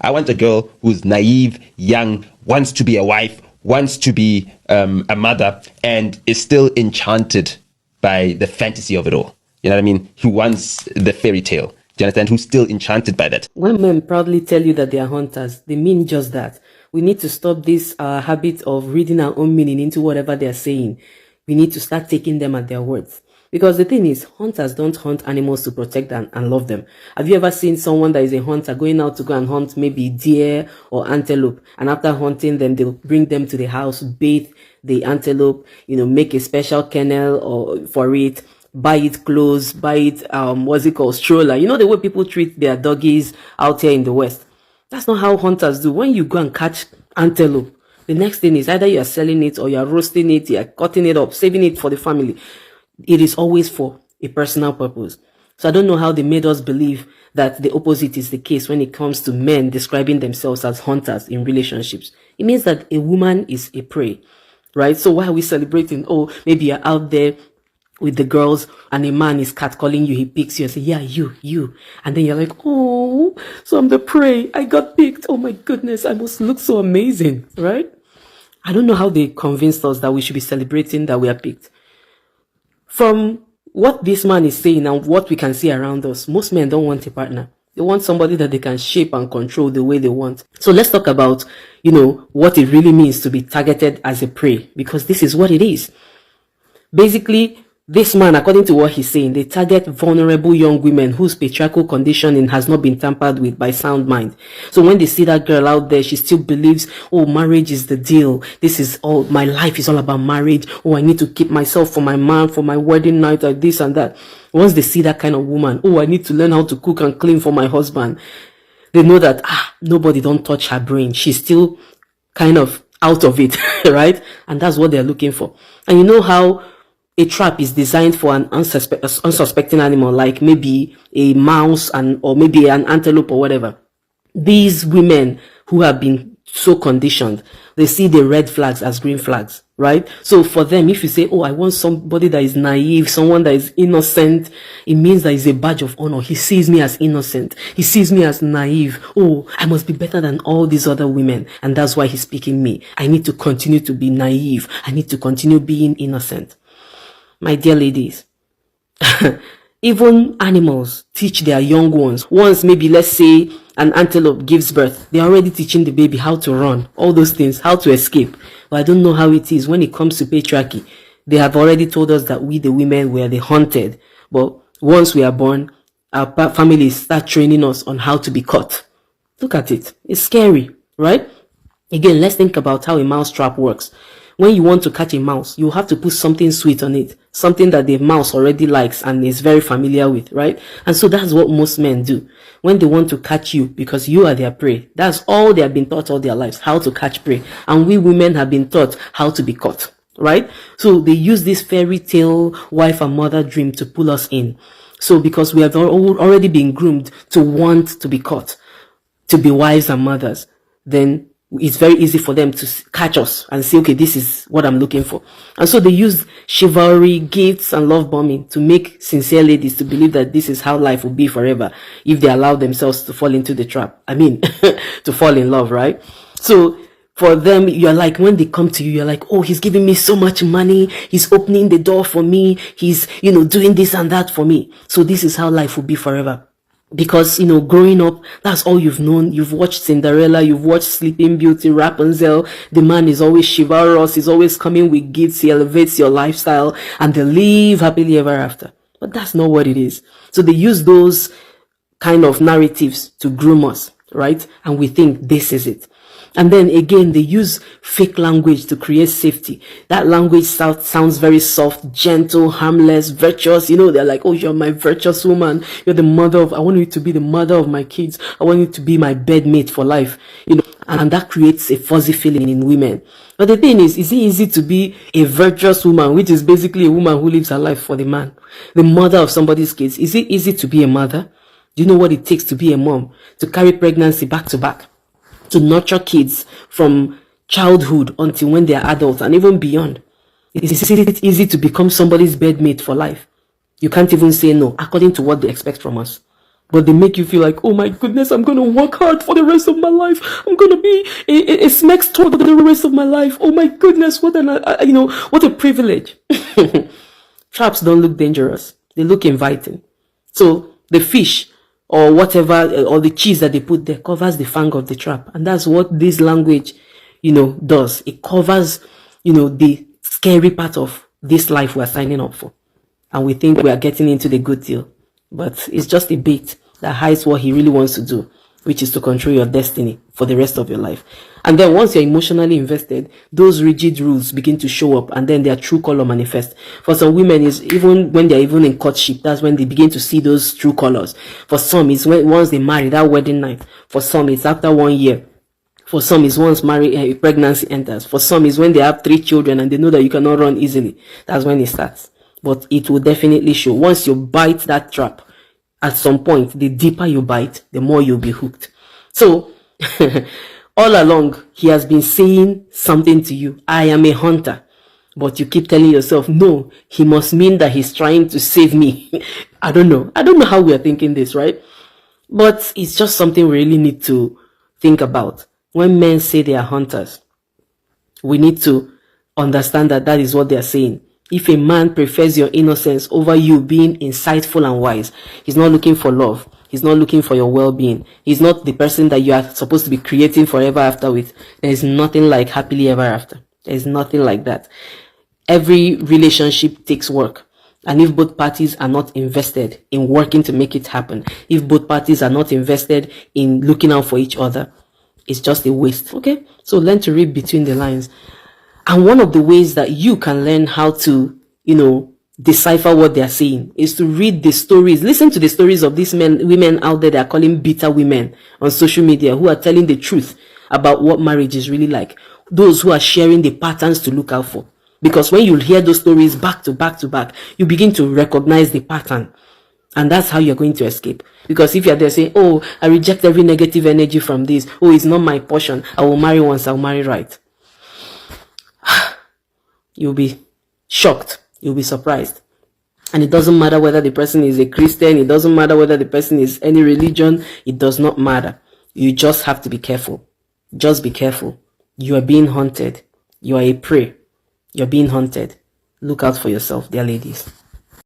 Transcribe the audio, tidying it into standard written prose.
I want a girl who's naive, young, wants to be a wife, wants to be a mother, and is still enchanted by the fantasy of it all. You know what I mean? Who wants the fairy tale. Do you understand? Who's still enchanted by that. When men proudly tell you that they are hunters, they mean just that. We need to stop this habit of reading our own meaning into whatever they're saying. We need to start taking them at their words. Because the thing is, hunters don't hunt animals to protect and love them. Have you ever seen someone that is a hunter going out to go and hunt maybe deer or antelope, and after hunting them, they'll bring them to the house, bathe the antelope, make a special kennel or for it, buy it clothes, buy it, what's it called, stroller. You know the way people treat their doggies out here in the West? That's not how hunters do. When you go and catch antelope, the next thing is either you are selling it or you are roasting it, you are cutting it up, saving it for the family. It is always for a personal purpose. So I don't know how they made us believe that the opposite is the case when it comes to men describing themselves as hunters in relationships. It means that a woman is a prey, right? So why are we celebrating? Oh, maybe you're out there with the girls and a man is catcalling you, he picks you and say, yeah, you. And then you're like, oh, so I'm the prey. I got picked. Oh my goodness, I must look so amazing, right? I don't know how they convinced us that we should be celebrating that we are picked. From what this man is saying and what we can see around us, most men don't want a partner. They want somebody that they can shape and control the way they want. So let's talk about, what it really means to be targeted as a prey, because this is what it is. Basically, this man, according to what he's saying, they target vulnerable young women whose patriarchal conditioning has not been tampered with by sound mind. So when they see that girl out there, she still believes, oh, marriage is the deal. This is all, my life is all about marriage. Oh, I need to keep myself for my man, for my wedding night, or this and that. Once they see that kind of woman, oh, I need to learn how to cook and clean for my husband. They know that, nobody don't touch her brain. She's still kind of out of it, right? And that's what they're looking for. And you know how a trap is designed for an unsuspecting animal, like maybe a mouse or maybe an antelope or whatever. These women who have been so conditioned, they see the red flags as green flags, right? So for them, if you say, oh, I want somebody that is naive, someone that is innocent, it means that it's a badge of honor. He sees me as innocent. He sees me as naive. Oh, I must be better than all these other women. And that's why he's picking me. I need to continue to be naive. I need to continue being innocent. My dear ladies, even animals teach their young ones. Once maybe, let's say, an antelope gives birth, they're already teaching the baby how to run, all those things, how to escape. But I don't know how it is when it comes to patriarchy. They have already told us that we, the women, were the hunted. But once we are born, our families start training us on how to be caught. Look at it. It's scary, right? Again, let's think about how a mouse trap works. When you want to catch a mouse, you have to put something sweet on it, something that the mouse already likes and is very familiar with, right? And so that's what most men do. When they want to catch you because you are their prey, that's all they have been taught all their lives, how to catch prey. And we women have been taught how to be caught, right? So they use this fairy tale wife and mother dream to pull us in. So because we have already been groomed to want to be caught, to be wives and mothers, then it's very easy for them to catch us and say, okay, this is what I'm looking for. And so they use chivalry, gifts, and love bombing to make sincere ladies to believe that this is how life will be forever if they allow themselves to fall into the trap. I mean, to fall in love, right? So for them, you're like, when they come to you, you're like, oh, he's giving me so much money. He's opening the door for me. He's, doing this and that for me. So this is how life will be forever. Because, growing up, that's all you've known. You've watched Cinderella, you've watched Sleeping Beauty, Rapunzel. The man is always chivalrous, he's always coming with gifts, he elevates your lifestyle, and they live happily ever after. But that's not what it is. So they use those kind of narratives to groom us, right? And we think this is it. And then again, they use fake language to create safety. That language sounds very soft, gentle, harmless, virtuous. They're like, oh, you're my virtuous woman. You're the mother I want you to be the mother of my kids. I want you to be my bedmate for life. And that creates a fuzzy feeling in women. But the thing is it easy to be a virtuous woman, which is basically a woman who lives her life for the man, the mother of somebody's kids? Is it easy to be a mother? Do you know what it takes to be a mom? To carry pregnancy back to back, to nurture kids from childhood until when they are adults and even beyond. Is it easy to become somebody's bedmate for life? You can't even say no, according to what they expect from us. but they make you feel like, oh my goodness, I'm going to work hard for the rest of my life. I'm going to be a smex for the rest of my life. Oh my goodness, what what a privilege. Traps don't look dangerous. They look inviting. So the fish or whatever, or the cheese that they put there covers the fang of the trap. And that's what this language, does. It covers, the scary part of this life we're signing up for. And we think we are getting into the good deal. But it's just a bait that hides what he really wants to do, which is to control your destiny for the rest of your life. And then once you're emotionally invested, those rigid rules begin to show up, and then their true color manifest. For some women, is even when they're even in courtship, that's when they begin to see those true colors. For some, it's once they marry, that wedding night. For some, it's after 1 year. For some, it's once pregnancy enters. For some, it's when they have 3 children and they know that you cannot run easily. That's when it starts. But it will definitely show. Once you bite that trap, at some point, the deeper you bite, the more you'll be hooked. So, all along, he has been saying something to you. I am a hunter. But you keep telling yourself, no, he must mean that he's trying to save me. I don't know. I don't know how we are thinking this, right? But it's just something we really need to think about. When men say they are hunters, we need to understand that that is what they are saying. If a man prefers your innocence over you being insightful and wise, he's not looking for love. He's not looking for your well-being. He's not the person that you are supposed to be creating forever after with. There is nothing like happily ever after. There is nothing like that. Every relationship takes work. And if both parties are not invested in working to make it happen, if both parties are not invested in looking out for each other, it's just a waste. Okay? So learn to read between the lines. And one of the ways that you can learn how to, decipher what they're saying is to read the stories. Listen to the stories of these women out there that are calling bitter women on social media, who are telling the truth about what marriage is really like. Those who are sharing the patterns to look out for. Because when you hear those stories back to back to back, you begin to recognize the pattern. And that's how you're going to escape. Because if you're there saying, oh, I reject every negative energy from this. Oh, it's not my portion. I will marry once, I'll marry right. You'll be shocked. You'll be surprised. And it doesn't matter whether the person is a Christian. It doesn't matter whether the person is any religion. It does not matter. You just have to be careful. Just be careful. You are being hunted. You are a prey. You're being hunted. Look out for yourself, dear ladies.